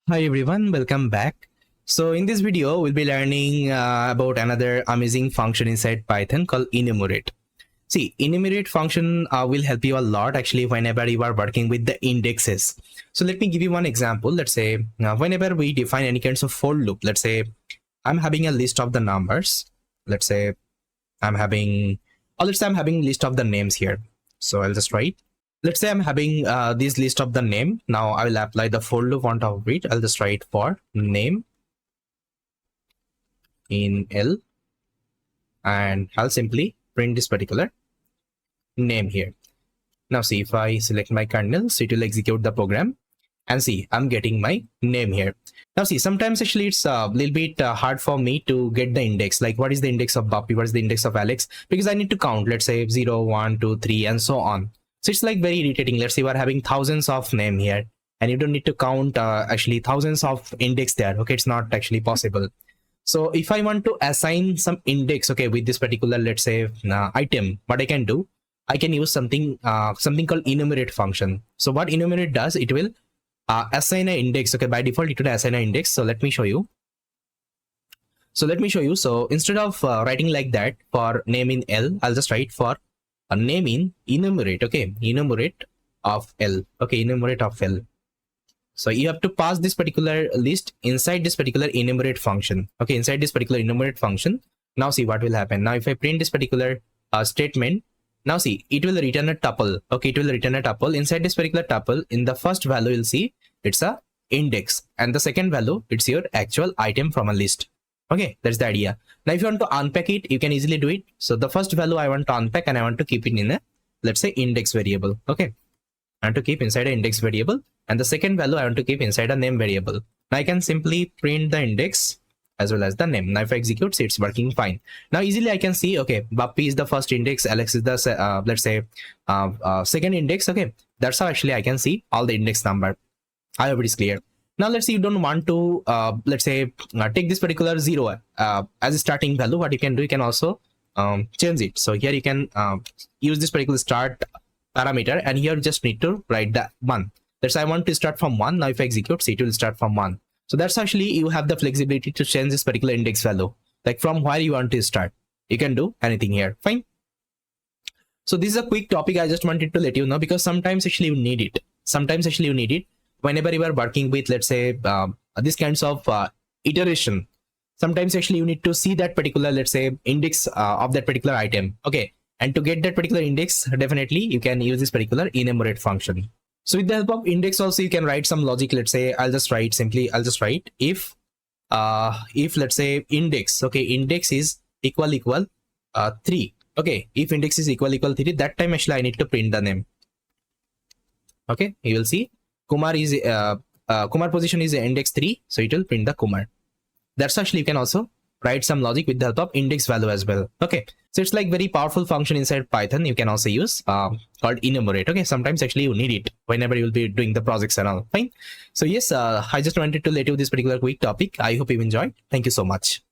Hi everyone, welcome back. So in this video, we'll be learning about another amazing function inside Python called Enumerate. See, Enumerate function will help you a lot actually whenever you are working with the indexes. So let me give you one example. Let's say whenever we define any kinds of for loop, let's say I'm having a list of the numbers. Let's say I'm having, I'm having list of the names here. So I'll just write. Let's say I'm having this list of the name. Now I will apply the for loop on top of it. I'll just write for name in L, and I'll simply print this particular name here. Now see, if I select my kernel, so it will execute the program, and see, I'm getting my name here. Now see, sometimes actually it's a little bit hard for me to get the index, like what is the index of Bappy, what is the index of Alex, because I need to count, let's say 0, 1, 2, 3, and so on. So it's like very irritating. Let's say we're having thousands of name here, and you don't need to count actually thousands of index there. Okay, it's not actually possible. So if I want to assign some index, okay, with this particular, let's say item, what I can do, I can use something called enumerate function. So what enumerate does, it will assign an index. Okay, by default it will assign an index. So let me show you. So instead of writing like that for name in L, I'll just write for a name in enumerate. Okay, enumerate of L. Okay, enumerate of L. So you have to pass this particular list inside this particular enumerate function. Okay, inside this particular enumerate function. Now see what will happen. Now if I print this particular statement, now see, it will return a tuple. Okay, it will return a tuple. Inside this particular tuple, in the first value you'll see it's a index, and the second value it's your actual item from a list. Okay, that's the idea. Now if you want to unpack it, you can easily do it. So the first value I want to unpack, and I want to keep it in a, let's say, index variable. Okay, I want to keep inside an index variable, and the second value I want to keep inside a name variable. Now I can simply print the index as well as the name. Now if I execute, it's working fine. Now easily I can see, okay, Bappy is the first index, Alex is the let's say second index. Okay, that's how actually I can see all the index number. I hope it is clear. Now let's say you don't want to let's say take this particular 0 as a starting value. What you can do, you can also change it. So here you can use this particular start parameter, and here you just need to write the 1. That's I want to start from 1. Now if I execute, it will start from 1. So that's actually you have the flexibility to change this particular index value, like from where you want to start. You can do anything here. Fine. So this is a quick topic I just wanted to let you know, because sometimes actually you need it. Sometimes actually you need it whenever you are working with, let's say, these kinds of iteration. Sometimes actually you need to see that particular, let's say, index of that particular item. Okay, and to get that particular index, definitely you can use this particular enumerate function. So with the help of index also, you can write some logic. Let's say I'll just write if let's say index, okay, index is equal 3. Okay, if index is equal 3, that time actually I need to print the name. Okay, you will see Kumar is Kumar position is index 3, so it will print the Kumar. That's actually you can also write some logic with the help of index value as well. Okay, so it's like very powerful function inside Python. You can also use called enumerate. Okay, sometimes actually you need it whenever you will be doing the projects and all. Fine. So yes, I just wanted to let you this particular quick topic. I hope you enjoyed. Thank you so much.